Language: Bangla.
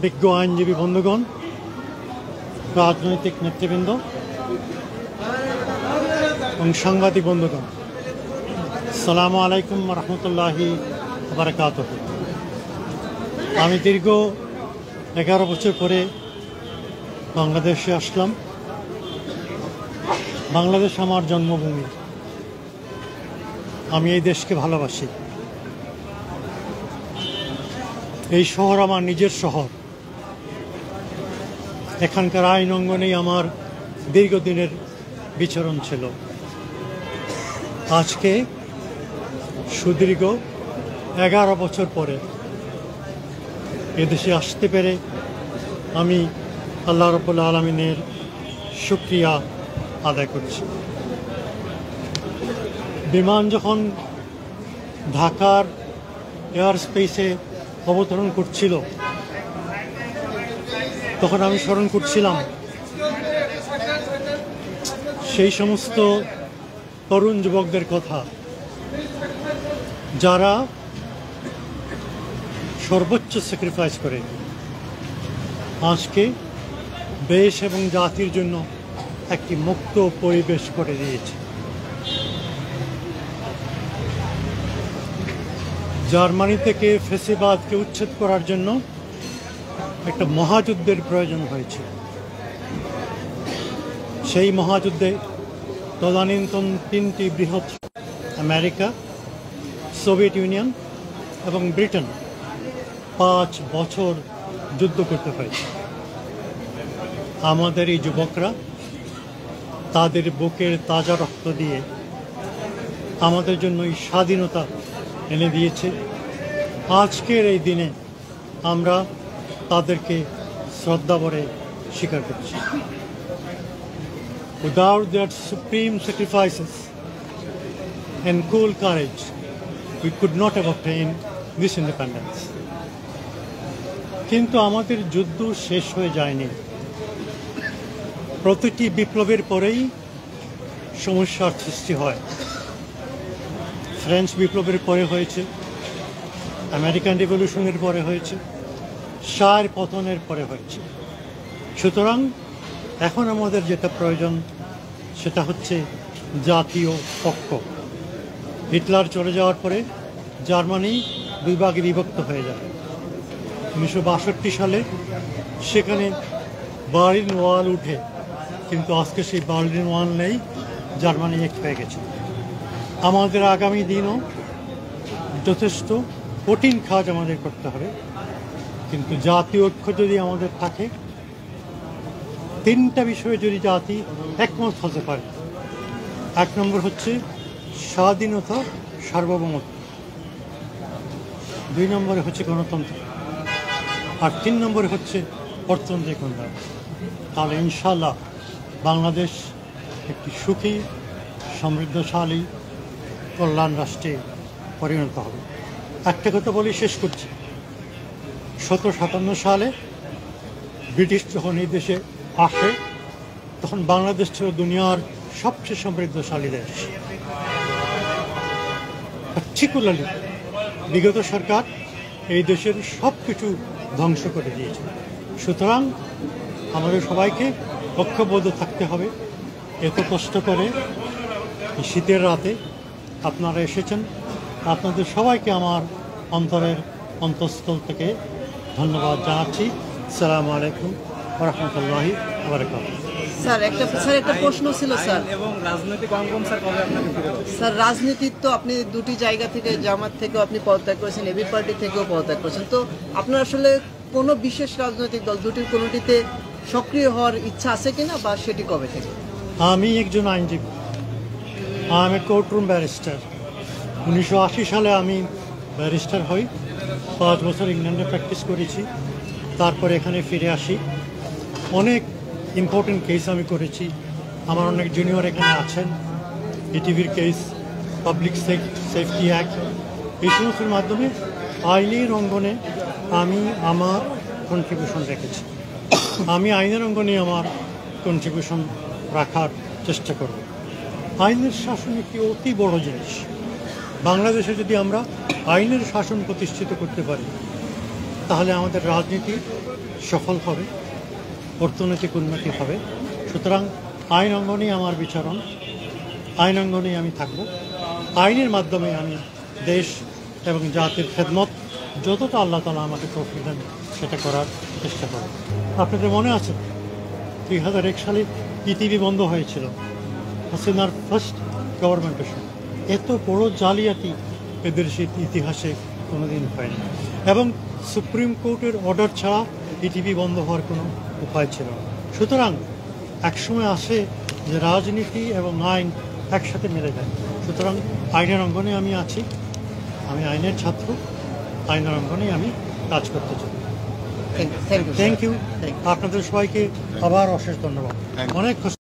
বিজ্ঞ আইনজীবী বন্ধুগণ, রাজনৈতিক নেতৃবৃন্দ এবং সাংবাদিক বন্ধুগণ, আসসালামু আলাইকুম রহমতুল্লাহি বারাকাতুহ। আমি দীর্ঘ 11 বছর পরে বাংলাদেশে আসলাম। বাংলাদেশ আমার জন্মভূমি। আমি এই দেশকে ভালোবাসি। এই শহর আমার নিজের শহর। এখানকার আইন অঙ্গনেই আমার দীর্ঘদিনের বিচরণ ছিল। আজকে সুদীর্ঘ 11 বছর পরে এদেশে আসতে পেরে আমি আল্লাহ রাব্বুল আলামিনের শুকরিয়া আদায় করছি। বিমান যখন ঢাকার এয়ার স্পেসে অবতরণ করছিল, তখন আমি স্মরণ করছিলাম সেই সমস্ত তরুণ যুবকদের কথা, যারা সর্বোচ্চ স্যাক্রিফাইস করে আজকে দেশ এবং জাতির জন্য একটি মুক্ত পরিবেশ করে দিয়েছে। জার্মানি থেকে ফ্যাসিবাদকে উচ্ছেদ করার জন্য একটা মহাযুদ্ধের প্রয়োজন হয়েছিল। সেই মহাযুদ্ধে তদানীন্তন 3টি বৃহৎ আমেরিকা, সোভিয়েত ইউনিয়ন এবং ব্রিটেন 5 বছর যুদ্ধ করতে হয়েছে। আমাদের এই যুবকরা তাদের বুকের তাজা রক্ত দিয়ে আমাদের জন্য এই স্বাধীনতা এনে দিয়েছে। আজকের এই দিনে আমরা তাদেরকে শ্রদ্ধা ভরে স্বীকার করছি। Without their supreme sacrifices and cool courage, we could not have obtained this independence. কিন্তু আমাদের যুদ্ধ শেষ হয়ে যায়নি। প্রতিটি বিপ্লবের পরেই সমস্যার সৃষ্টি হয়। ফ্রেঞ্চ বিপ্লবের পরে হয়েছে, আমেরিকান রিভলিউশনের পরে হয়েছে, শাহের পতনের পরে হয়েছে। সুতরাং এখন আমাদের যেটা প্রয়োজন সেটা হচ্ছে জাতীয় ঐক্য। হিটলার চলে যাওয়ার পরে জার্মানি 2 ভাগে বিভক্ত হয়ে যায়। 1962 সালে সেখানে বার্লিন ওয়াল উঠে, কিন্তু আজকে সেই বার্লিন ওয়াল নেই, জার্মানি এক হয়ে গেছে। আমাদের আগামী দিনও যথেষ্ট কঠিন কাজ আমাদের করতে হবে, কিন্তু জাতীয় ঐক্য যদি আমাদের থাকে, 3টা বিষয়ে যদি জাতি একমত হতে পারে। 1 নম্বর হচ্ছে স্বাধীনতা, সার্বভৌমত্ব। 2 নম্বরে হচ্ছে গণতন্ত্র। আর 3 নম্বরে হচ্ছে অর্থনৈতিক উন্নয়ন। তাহলে ইনশাআল্লাহ বাংলাদেশ একটি সুখী, সমৃদ্ধশালী, কল্যাণ রাষ্ট্রে পরিণত হবে। একটা কথা বলে শেষ করছি। 1757 সালে ব্রিটিশ যখন এই দেশে আসে, তখন বাংলাদেশ ছিল দুনিয়ার সবচেয়ে সমৃদ্ধশালী দেশ। পার্টিকুলারলি বিগত সরকার এই দেশের সব কিছু ধ্বংস করে দিয়েছে। সুতরাং আমাদের সবাইকে ঐক্যবদ্ধ থাকতে হবে। এত কষ্ট করে শীতের রাতে আপনারা এসেছেন, আপনাদের সবাইকে আমার অন্তরের অন্তঃস্থল থেকে ধন্যবাদ জানাচ্ছি। আসসালামু আলাইকুম ওয়া রাহমাতুল্লাহি ওয়া বারাকাতুহু। স্যার একটা প্রশ্ন ছিল স্যার। এবং রাজনৈতিক অঙ্গন স্যার কবে আপনাকে ফিরে পাবেন? স্যার রাজনীতির তো আপনি 2টি জায়গা থেকে, জামাত থেকেও আপনি পদত্যাগ করেছেন, এবি পার্টি থেকেও পদত্যাগ করেছেন। তো আপনার আসলে কোনো বিশেষ রাজনৈতিক দল দুটির কোনোটিতে সক্রিয় হওয়ার ইচ্ছা আছে কিনা, বা সেটি কবে থেকে? আমি একজন আইনজীবী। আমি কোর্টরুম ব্যারিস্টার। 1980 সালে আমি ব্যারিস্টার হই। 5 বছর ইংল্যান্ডে প্র্যাকটিস করেছি। তারপরে এখানে ফিরে আসি। অনেক ইম্পর্টেন্ট কেস আমি করেছি। আমার অনেক জুনিয়র এখানে আছেন। ইটিভির কেস, পাবলিক সেফটি অ্যাক্ট, এই সমস্তের মাধ্যমে আইনের অঙ্গনে আমি আমার কন্ট্রিবিউশন রেখেছি। আমি আইনের অঙ্গনে আমার কন্ট্রিবিউশন রাখার চেষ্টা করব। আইনের শাসন একটি অতি বড় জিনিস। বাংলাদেশে যদি আমরা আইনের শাসন প্রতিষ্ঠিত করতে পারি, তাহলে আমাদের রাজনীতি সফল হবে, অর্থনৈতিক উন্নতি হবে। সুতরাং আইন অঙ্গনেই আমার বিচরণ, আইন অঙ্গনেই আমি থাকব। আইনের মাধ্যমে আমি দেশ এবং জাতির খেদমত যতটা আল্লাহ তাআলা আমাকে তৌফিক দেন সেটা করার চেষ্টা করব। আপনাদের মনে আছে 2001 সালে পৃথিবী বন্ধ হয়েছিল হাসিনার ফার্স্ট গভর্নমেন্টের সময়। এত বড় জালিয়াতি এদের ইতিহাসে কোনোদিন হয়নি, এবং সুপ্রিম কোর্টের অর্ডার ছাড়া পৃথিবী বন্ধ হওয়ার কোনো উপায় ছিল না। সুতরাং একসময় আসে যে রাজনীতি এবং আইন একসাথে মিলে যায়। সুতরাং আইনের অঙ্গনে আমি আছি, আমি আইনের ছাত্র, আইনের অঙ্গনেই আমি কাজ করতে চাই। Thank you thank you. আপনাদের সবাইকে আবার অশেষ ধন্যবাদ। অনেক খুশি।